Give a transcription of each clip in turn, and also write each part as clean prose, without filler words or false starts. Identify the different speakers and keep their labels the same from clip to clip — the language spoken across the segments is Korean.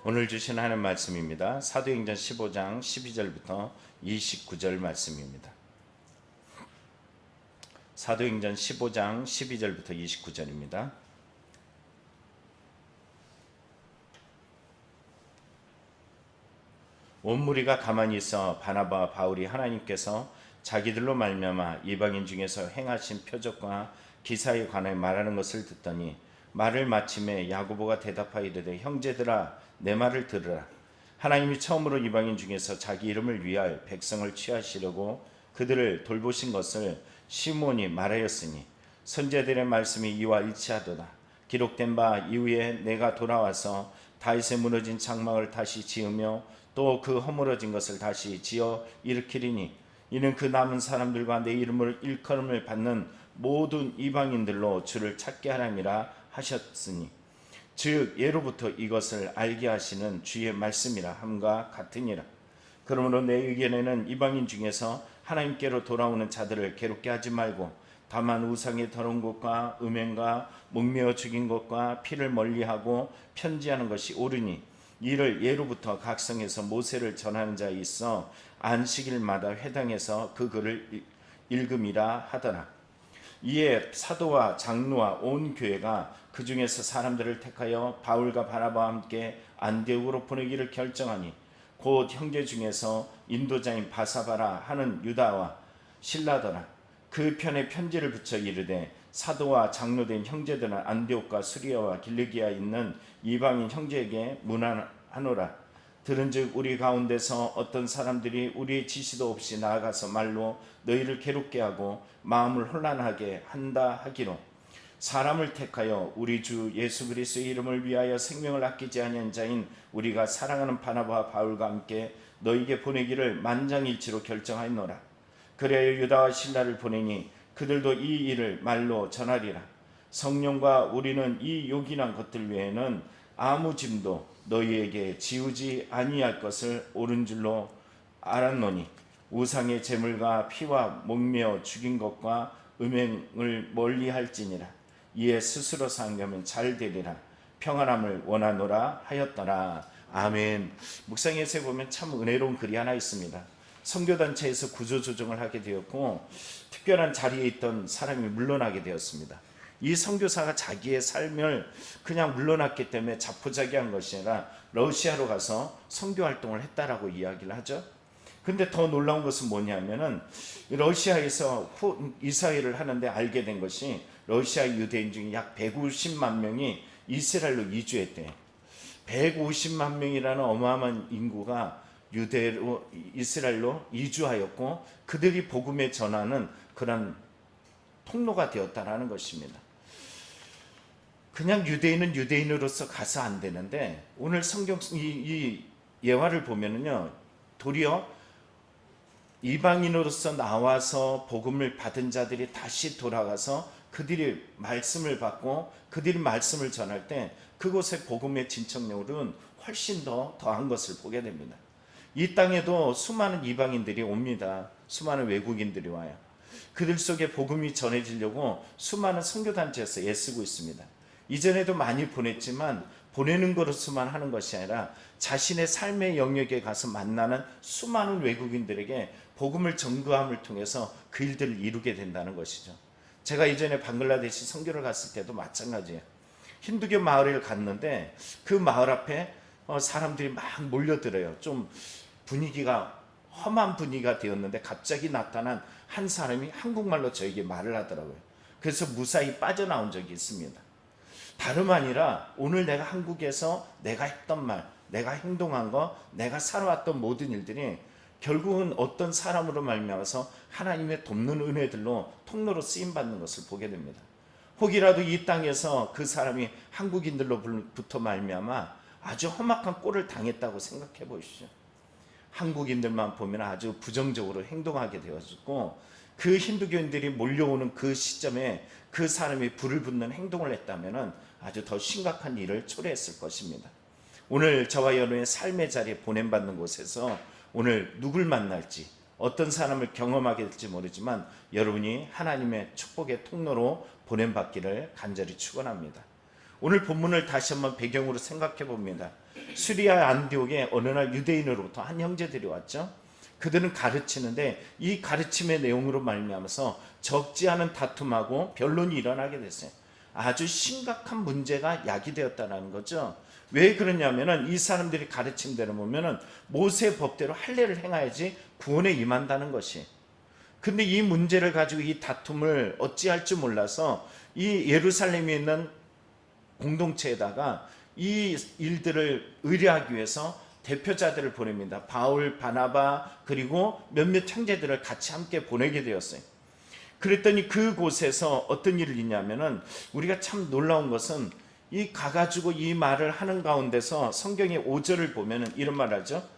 Speaker 1: 오늘 주신 하나님 말씀입니다. 사도행전 15장 12절부터 29절 말씀입니다. 사도행전 15장 12절부터 29절입니다. 온 무리가 가만히 있어 바나바와 바울이 하나님께서 자기들로 말미암아 이방인 중에서 행하신 표적과 기사에 관하여 말하는 것을 듣더니 말을 마침에 야고보가 대답하여 이르되 형제들아 내 말을 들으라. 하나님이 처음으로 이방인 중에서 자기 이름을 위하여 백성을 취하시려고 그들을 돌보신 것을 시몬이 말하였으니 선제들의 말씀이 이와 일치하도다. 기록된 바 이후에 내가 돌아와서 다윗의 무너진 장막을 다시 지으며 또 그 허물어진 것을 다시 지어 일으키리니 이는 그 남은 사람들과 내 이름을 일컬음을 받는 모든 이방인들로 주를 찾게 하람이라 하셨으니 즉 예로부터 이것을 알게 하시는 주의 말씀이라 함과 같으니라. 그러므로 내 의견에는 이방인 중에서 하나님께로 돌아오는 자들을 괴롭게 하지 말고 다만 우상의 더러운 것과 음행과 목매어 죽인 것과 피를 멀리하고 편지하는 것이 옳으니 이를 예로부터 각 성에서 모세를 전하는 자 있어 안식일마다 회당에서 그 글을 읽음이라 하더라. 이에 사도와 장로와 온 교회가 그 중에서 사람들을 택하여 바울과 바나바와 함께 안디옥으로 보내기를 결정하니 곧 형제 중에서 인도자인 바사바라 하는 유다와 실라더라. 그 편에 편지를 붙여 이르되 사도와 장로된 형제들은 안디옥과 수리아와 길리기아에 있는 이방인 형제에게 문안하노라. 들은즉 우리 가운데서 어떤 사람들이 우리의 지시도 없이 나아가서 말로 너희를 괴롭게 하고 마음을 혼란하게 한다 하기로 사람을 택하여 우리 주 예수 그리스도의 이름을 위하여 생명을 아끼지 아니한 자인 우리가 사랑하는 바나바와 바울과 함께 너희에게 보내기를 만장일치로 결정하였노라. 그래야 유다와 실라를 보내니 그들도 이 일을 말로 전하리라. 성령과 우리는 이 요긴한 것들 외에는 아무 짐도 너희에게 지우지 아니할 것을 옳은 줄로 알았노니 우상의 제물과 피와 목매어 죽인 것과 음행을 멀리할지니라. 이에 스스로 상념은 잘 되리라. 평안함을 원하노라 하였더라. 아멘. 묵상에서 보면 참 은혜로운 글이 하나 있습니다. 선교단체에서 구조조정을 하게 되었고 특별한 자리에 있던 사람이 물러나게 되었습니다. 이 선교사가 자기의 삶을 그냥 물러났기 때문에 자포자기한 것이 아니라 러시아로 가서 선교활동을 했다라고 이야기를 하죠. 근데 더 놀라운 것은 뭐냐면은 러시아에서 이사회를 하는데 알게 된 것이 러시아 유대인 중에 약 150만 명이 이스라엘로 이주했대. 150만 명이라는 어마어마한 인구가 유대로 이스라엘로 이주하였고 그들이 복음의 전하는 그런 통로가 되었다라는 것입니다. 그냥 유대인은 유대인으로서 가서 안 되는데 오늘 성경 이 예화를 보면은요 도리어 이방인으로서 나와서 복음을 받은 자들이 다시 돌아가서 그들이 말씀을 받고 그들이 말씀을 전할 때 그곳의 복음의 진척률은 훨씬 더한 것을 보게 됩니다. 이 땅에도 수많은 이방인들이 옵니다. 수많은 외국인들이 와요. 그들 속에 복음이 전해지려고 수많은 선교단체에서 애쓰고 있습니다. 이전에도 많이 보냈지만 보내는 것으로만 하는 것이 아니라 자신의 삶의 영역에 가서 만나는 수많은 외국인들에게 복음을 전거함을 통해서 그 일들을 이루게 된다는 것이죠. 제가 이전에 방글라데시 선교를 갔을 때도 마찬가지예요. 힌두교 마을을 갔는데 그 마을 앞에 사람들이 막 몰려들어요. 좀 분위기가 험한 분위기가 되었는데 갑자기 나타난 한 사람이 한국말로 저에게 말을 하더라고요. 그래서 무사히 빠져나온 적이 있습니다. 다름 아니라 오늘 내가 한국에서 내가 했던 말, 내가 행동한 거, 내가 살아왔던 모든 일들이 결국은 어떤 사람으로 말미암아서 하나님의 돕는 은혜들로 통로로 쓰임받는 것을 보게 됩니다. 혹이라도 이 땅에서 그 사람이 한국인들로부터 말미암아 아주 험악한 꼴을 당했다고 생각해 보십시오. 한국인들만 보면 아주 부정적으로 행동하게 되었고 그 힌두교인들이 몰려오는 그 시점에 그 사람이 불을 붙는 행동을 했다면 아주 더 심각한 일을 초래했을 것입니다. 오늘 저와 여러분의 삶의 자리에 보냄받는 곳에서 오늘 누굴 만날지 어떤 사람을 경험하게 될지 모르지만 여러분이 하나님의 축복의 통로로 보냄받기를 간절히 축원합니다. 오늘 본문을 다시 한번 배경으로 생각해 봅니다. 수리아 안디옥에 어느 날 유대인으로부터 한 형제들이 왔죠. 그들은 가르치는데 이 가르침의 내용으로 말미암아서 적지 않은 다툼하고 변론이 일어나게 됐어요. 아주 심각한 문제가 야기되었다는 거죠. 왜 그러냐면은 이 사람들이 가르침대로 보면은 모세 법대로 할례를 행해야지 구원에 임한다는 것이. 근데 이 문제를 가지고 이 다툼을 어찌할 줄 몰라서 이 예루살렘에 있는 공동체에다가 이 일들을 의뢰하기 위해서 대표자들을 보냅니다. 바울, 바나바 그리고 몇몇 형제들을 같이 함께 보내게 되었어요. 그랬더니 그곳에서 어떤 일이 있냐면은 우리가 참 놀라운 것은 이 가가지고 이 말을 하는 가운데서 성경의 5절을 보면은 이런 말하죠.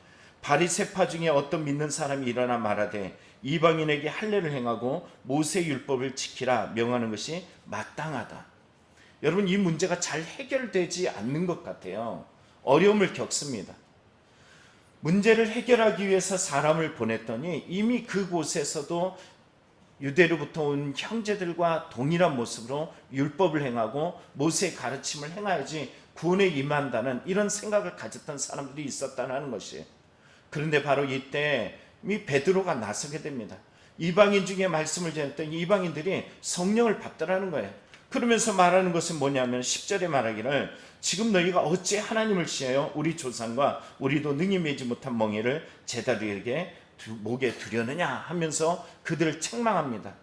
Speaker 1: 바리새파 중에 어떤 믿는 사람이 일어나 말하되 이방인에게 할례를 행하고 모세 율법을 지키라 명하는 것이 마땅하다. 여러분, 이 문제가 잘 해결되지 않는 것 같아요. 어려움을 겪습니다. 문제를 해결하기 위해서 사람을 보냈더니 이미 그곳에서도 유대로부터 온 형제들과 동일한 모습으로 율법을 행하고 모세의 가르침을 행해야지 구원에 임한다는 이런 생각을 가졌던 사람들이 있었다는 것이에요. 그런데 바로 이때 이 베드로가 나서게 됩니다. 이방인 중에 말씀을 전했던 이방인들이 성령을 받더라는 거예요. 그러면서 말하는 것은 뭐냐면 10절에 말하기를 지금 너희가 어찌 하나님을 시하여 우리 조상과 우리도 능히 매지 못한 멍에를 제자들에게 목에 두려느냐 하면서 그들을 책망합니다.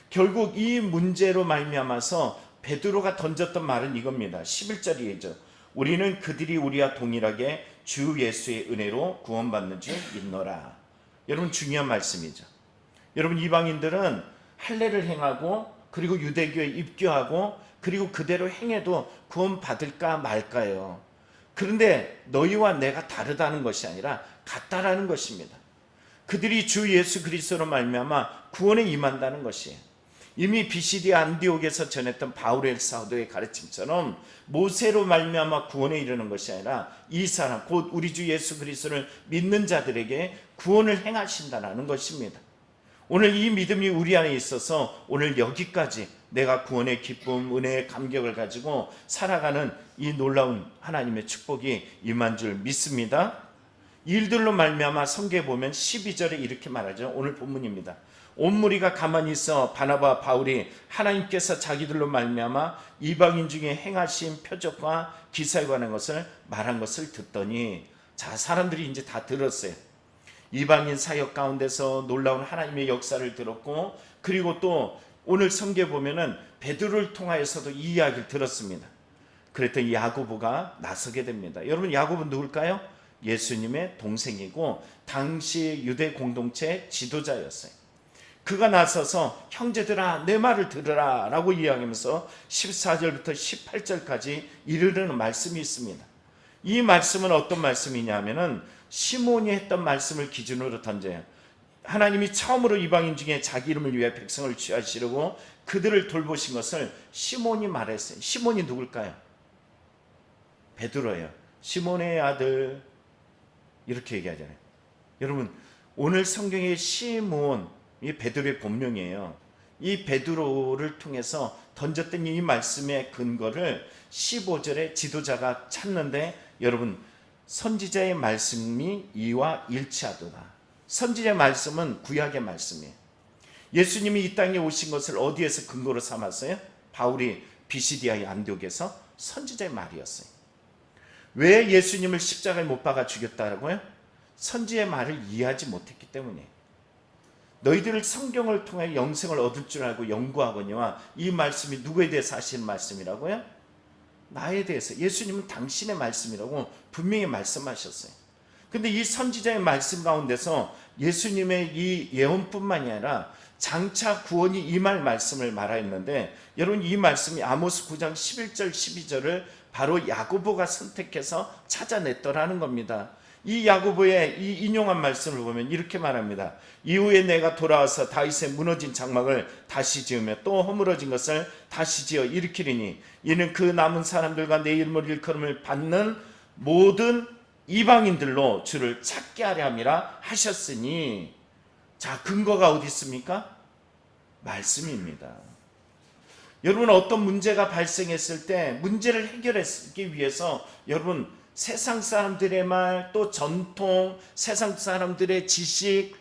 Speaker 1: 결국 이 문제로 말미암아서 베드로가 던졌던 말은 이겁니다. 11절이죠. 우리는 그들이 우리와 동일하게 주 예수의 은혜로 구원받는 줄 믿노라. 여러분, 중요한 말씀이죠. 여러분, 이방인들은 할례를 행하고 그리고 유대교에 입교하고 그리고 그대로 행해도 구원받을까 말까요. 그런데 너희와 내가 다르다는 것이 아니라 같다라는 것입니다. 그들이 주 예수 그리스도로 말미암아 구원에 임한다는 것이에요. 이미 비시디 안디옥에서 전했던 바울의 사도의 가르침처럼 모세로 말미암아 구원에 이르는 것이 아니라 이 사람 곧 우리 주 예수 그리스도를 믿는 자들에게 구원을 행하신다는 것입니다. 오늘 이 믿음이 우리 안에 있어서 오늘 여기까지 내가 구원의 기쁨, 은혜의 감격을 가지고 살아가는 이 놀라운 하나님의 축복이 임한 줄 믿습니다. 일들로 말미암아 성경에 보면 12절에 이렇게 말하죠. 오늘 본문입니다. 온 무리가 가만히 있어 바나바 바울이 하나님께서 자기들로 말미암아 이방인 중에 행하신 표적과 기사에 관한 것을 말한 것을 듣더니, 자, 사람들이 이제 다 들었어요. 이방인 사역 가운데서 놀라운 하나님의 역사를 들었고, 그리고 또 오늘 성경에 보면은 베드로를 통하여서도 이 이야기를 들었습니다. 그랬더니 야고보가 나서게 됩니다. 여러분, 야고보는 누굴까요? 예수님의 동생이고 당시 유대 공동체 지도자였어요. 그가 나서서 형제들아 내 말을 들으라 라고 이야기하면서 14절부터 18절까지 이르는 말씀이 있습니다. 이 말씀은 어떤 말씀이냐면은 시몬이 했던 말씀을 기준으로 던져요. 하나님이 처음으로 이방인 중에 자기 이름을 위해 백성을 취하시려고 그들을 돌보신 것을 시몬이 말했어요. 시몬이 누굴까요? 베드로예요. 시몬의 아들, 이렇게 얘기하잖아요. 여러분, 오늘 성경의 시몬, 이 베드로의 본명이에요. 이 베드로를 통해서 던졌던 이 말씀의 근거를 15절에 지도자가 찾는데, 여러분, 선지자의 말씀이 이와 일치하도다. 선지자의 말씀은 구약의 말씀이에요. 예수님이 이 땅에 오신 것을 어디에서 근거로 삼았어요? 바울이 비시디아의 안디옥에서 선지자의 말이었어요. 왜 예수님을 십자가에 못 박아 죽였다고요? 선지의 말을 이해하지 못했기 때문이에요. 너희들을 성경을 통해 영생을 얻을 줄 알고 연구하거니와 이 말씀이 누구에 대해서 하시는 말씀이라고요? 나에 대해서. 예수님은 당신의 말씀이라고 분명히 말씀하셨어요. 근데 이 선지자의 말씀 가운데서 예수님의 이 예언뿐만이 아니라 장차 구원이 임할 말씀을 말하였는데, 여러분, 이 말씀이 아모스 9장 11절 12절을 바로 야고보가 선택해서 찾아냈더라는 겁니다. 이 야고보의 이 인용한 말씀을 보면 이렇게 말합니다. 이후에 내가 돌아와서 다윗의 무너진 장막을 다시 지으며 또 허물어진 것을 다시 지어 일으키리니 이는 그 남은 사람들과 내 이름을 일컬음을 받는 모든 이방인들로 주를 찾게 하려 함이라 하셨으니, 자, 근거가 어디 있습니까? 말씀입니다. 여러분 어떤 문제가 발생했을 때 문제를 해결하기 위해서 여러분 세상 사람들의 말, 또 전통, 세상 사람들의 지식,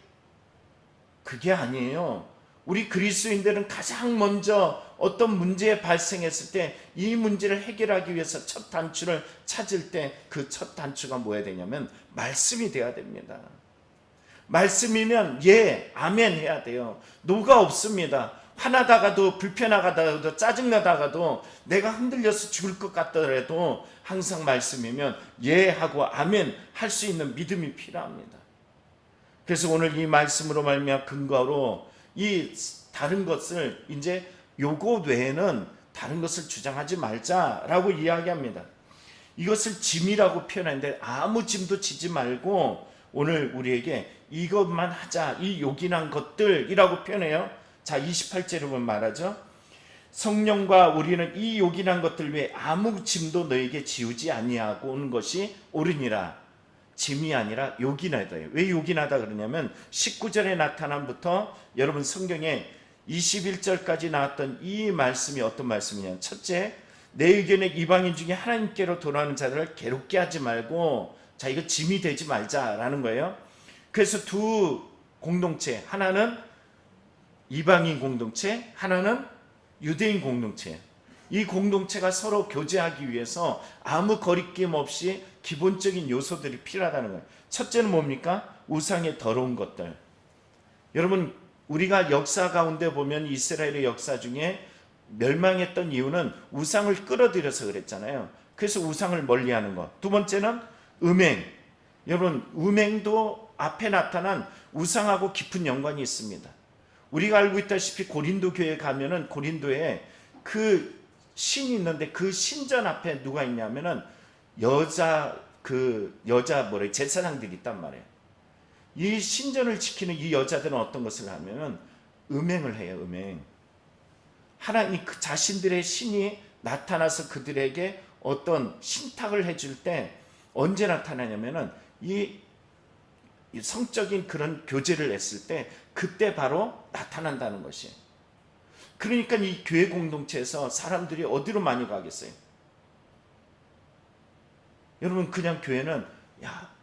Speaker 1: 그게 아니에요. 우리 그리스도인들은 가장 먼저 어떤 문제 발생했을 때 이 문제를 해결하기 위해서 첫 단추를 찾을 때 그 첫 단추가 뭐야 되냐면 말씀이 돼야 됩니다. 말씀이면 예, 아멘 해야 돼요. 노가 없습니다. 화나다가도, 불편하다가도, 짜증나다가도, 내가 흔들려서 죽을 것 같더라도 항상 말씀이면 예 하고 아멘 할 수 있는 믿음이 필요합니다. 그래서 오늘 이 말씀으로 말미암아 근거로 이 다른 것을 이제 요거 외에는 다른 것을 주장하지 말자라고 이야기합니다. 이것을 짐이라고 표현하는데 아무 짐도 지지 말고 오늘 우리에게 이것만 하자, 이 요긴한 것들이라고 표현해요. 자, 28절에 보면 말하죠. 성령과 우리는 이 요긴한 것들 위에 아무 짐도 너에게 지우지 아니하고 오는 것이 옳으니라. 짐이 아니라 요긴하다예요. 왜 요긴하다 그러냐면 19절의 나타남부터 여러분 성경에 21절까지 나왔던 이 말씀이 어떤 말씀이냐면, 첫째, 내 의견에 이방인 중에 하나님께로 돌아오는 자를 괴롭게 하지 말고, 자, 이거 짐이 되지 말자라는 거예요. 그래서 두 공동체, 하나는 이방인 공동체, 하나는 유대인 공동체. 이 공동체가 서로 교제하기 위해서 아무 거리낌 없이 기본적인 요소들이 필요하다는 거예요. 첫째는 뭡니까? 우상의 더러운 것들. 여러분, 우리가 역사 가운데 보면 이스라엘의 역사 중에 멸망했던 이유는 우상을 끌어들여서 그랬잖아요. 그래서 우상을 멀리하는 것. 두 번째는 음행. 여러분, 음행도 앞에 나타난 우상하고 깊은 연관이 있습니다. 우리가 알고 있다시피 고린도 교회에 가면은 고린도에 그 신이 있는데 그 신전 앞에 누가 있냐면은 제사장들이 있단 말이에요. 이 신전을 지키는 이 여자들은 어떤 것을 하면은 음행을 해요. 음행. 하나님 그 자신들의 신이 나타나서 그들에게 어떤 신탁을 해줄 때 언제 나타나냐면은 이 성적인 그런 교제를 했을 때 그때 바로 나타난다는 것이에요. 그러니까 이 교회 공동체에서 사람들이 어디로 많이 가겠어요? 여러분, 그냥 교회는 야,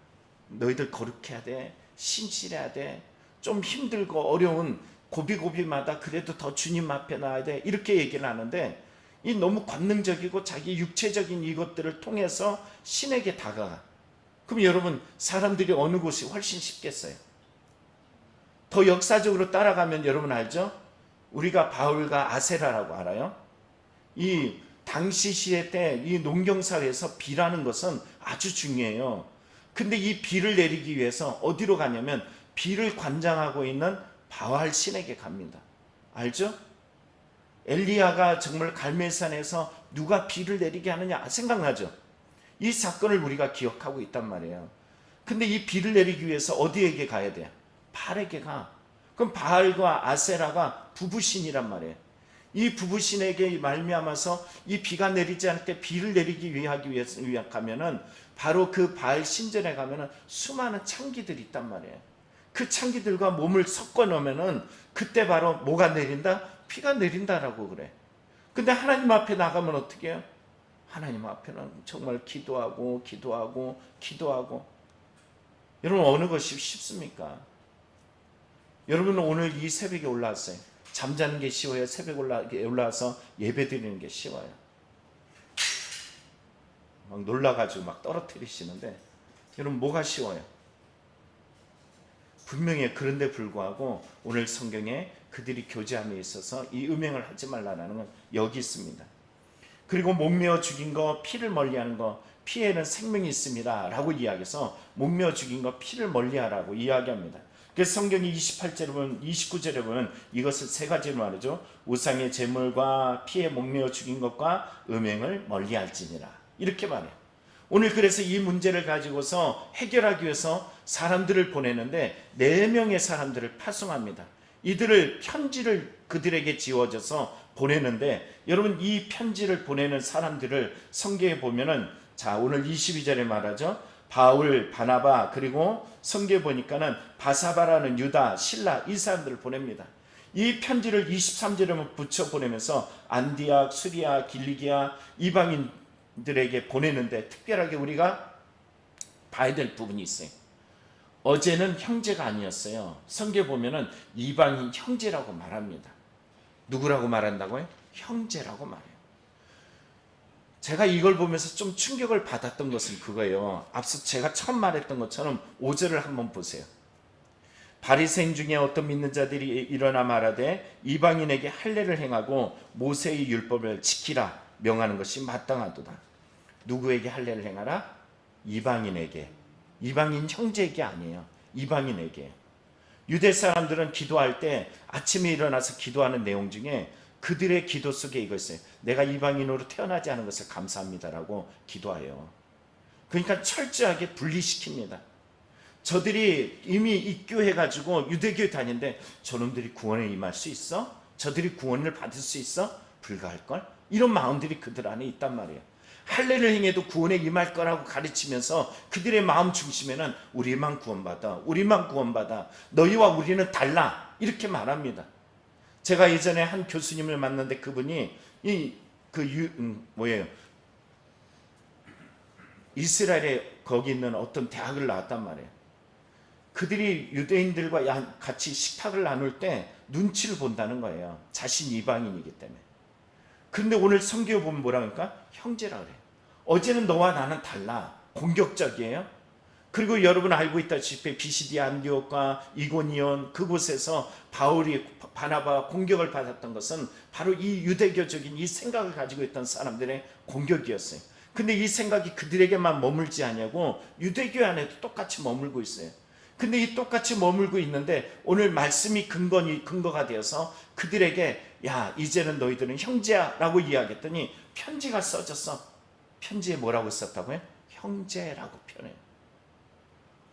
Speaker 1: 너희들 거룩해야 돼, 신실해야 돼, 좀 힘들고 어려운 고비고비마다 그래도 더 주님 앞에 나와야 돼, 이렇게 얘기를 하는데 이 너무 관능적이고 자기 육체적인 이것들을 통해서 신에게 다가가. 그럼 여러분, 사람들이 어느 곳이 훨씬 쉽겠어요? 더 역사적으로 따라가면 여러분 알죠? 우리가 바울과 아세라라고 알아요? 이 당시 시대 때 이 농경사회에서 비라는 것은 아주 중요해요. 근데 이 비를 내리기 위해서 어디로 가냐면 비를 관장하고 있는 바알 신에게 갑니다. 알죠? 엘리야가 정말 갈멜산에서 누가 비를 내리게 하느냐 생각나죠? 이 사건을 우리가 기억하고 있단 말이에요. 근데 이 비를 내리기 위해서 어디에게 가야 돼요? 바알에게 가. 그럼 바알과 아세라가 부부신이란 말이에요. 이 부부신에게 말미암아서 이 비가 내리지 않을 때 비를 내리기 위해서 가면은 바로 그 바알 신전에 가면은 수많은 창기들이 있단 말이에요. 그 창기들과 몸을 섞어 놓으면은 그때 바로 뭐가 내린다? 피가 내린다라고 그래. 근데 하나님 앞에 나가면 어떻게 해요? 하나님 앞에는 정말 기도하고 여러분, 어느 것이 쉽습니까? 여러분은 오늘 이 새벽에 올라왔어요. 잠자는 게 쉬워요? 새벽에 올라와서 예배 드리는 게 쉬워요? 막 놀라가지고 막 떨어뜨리시는데 여러분, 뭐가 쉬워요? 분명히 그런데 불구하고 오늘 성경에 그들이 교제함에 있어서 이 음행을 하지 말라는 건 여기 있습니다. 그리고 목매어 죽인 거, 피를 멀리하는 거, 피에는 생명이 있습니다 라고 이야기해서 목매어 죽인 거, 피를 멀리하라고 이야기합니다. 그래서 성경이 28절에 보면, 29절에 보면 이것을 세 가지로 말하죠. 우상의 제물과 피에 목매어 죽인 것과 음행을 멀리할지니라, 이렇게 말해요. 오늘 그래서 이 문제를 가지고서 해결하기 위해서 사람들을 보내는데 4명의 사람들을 파송합니다. 이들을 편지를 그들에게 지어줘서 보내는데, 여러분, 이 편지를 보내는 사람들을 성경에 보면은, 자, 오늘 22절에 말하죠. 바울, 바나바, 그리고 성경에 보니까는 바사바라는 유다, 실라, 이 사람들을 보냅니다. 이 편지를 23절에만 붙여 보내면서 안디악, 수리아, 길리기아 이방인들에게 보내는데 특별하게 우리가 봐야 될 부분이 있어요. 어제는 형제가 아니었어요. 성경에 보면은 이방인 형제라고 말합니다. 누구라고 말한다고요? 형제라고 말해요. 제가 이걸 보면서 좀 충격을 받았던 것은 그거예요. 앞서 제가 처음 말했던 것처럼 5절을 한번 보세요. 바리새인 중에 어떤 믿는 자들이 일어나 말하되 이방인에게 할례를 행하고 모세의 율법을 지키라 명하는 것이 마땅하도다. 누구에게 할례를 행하라? 이방인에게. 이방인 형제에게 아니에요. 이방인에게. 유대 사람들은 기도할 때 아침에 일어나서 기도하는 내용 중에 그들의 기도 속에 이거 있어요. 내가 이방인으로 태어나지 않은 것을 감사합니다라고 기도해요. 그러니까 철저하게 분리시킵니다. 저들이 이미 입교해가지고 유대교에 다니는데 저놈들이 구원에 임할 수 있어? 저들이 구원을 받을 수 있어? 불가할걸? 이런 마음들이 그들 안에 있단 말이에요. 할례를 행해도 구원에 임할 거라고 가르치면서 그들의 마음 중심에는 우리만 구원받아, 우리만 구원받아, 너희와 우리는 달라 이렇게 말합니다. 제가 예전에 한 교수님을 만났는데 그분이 이스라엘에 거기 있는 어떤 대학을 나왔단 말이에요. 그들이 유대인들과 같이 식탁을 나눌 때 눈치를 본다는 거예요. 자신 이방인이기 때문에. 그런데 오늘 성경에 보면 뭐라 그럴까? 형제라 그래요. 어제는 너와 나는 달라. 공격적이에요. 그리고 여러분 알고 있다시피 비시디 안디옥과 이고니온 그곳에서 바울이 바나바와 공격을 받았던 것은 바로 이 유대교적인 이 생각을 가지고 있던 사람들의 공격이었어요. 근데 이 생각이 그들에게만 머물지 않냐고 유대교 안에도 똑같이 머물고 있어요. 근데 이 똑같이 머물고 있는데 오늘 말씀이 근거가 되어서 그들에게 야 이제는 너희들은 형제야 라고 이야기했더니 편지가 써졌어. 편지에 뭐라고 썼다고요? 형제라고 표현해요.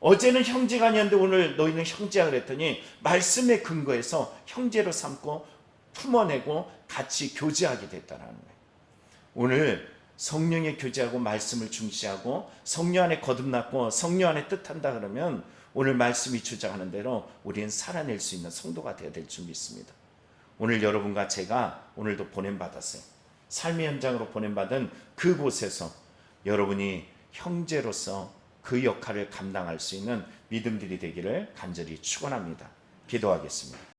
Speaker 1: 어제는 형제가 아니었는데 오늘 너희는 형제야 그랬더니 말씀에 근거해서 형제로 삼고 품어내고 같이 교제하게 됐다는 거예요. 오늘 성령의 교제하고 말씀을 중시하고 성령 안에 거듭났고 성령 안에 뜻한다 그러면 오늘 말씀이 주장하는 대로 우리는 살아낼 수 있는 성도가 되어야 될 줄 믿습니다. 오늘 여러분과 제가 오늘도 보냄받았어요. 삶의 현장으로 보냄받은 그곳에서 여러분이 형제로서 그 역할을 감당할 수 있는 믿음들이 되기를 간절히 축원합니다. 기도하겠습니다.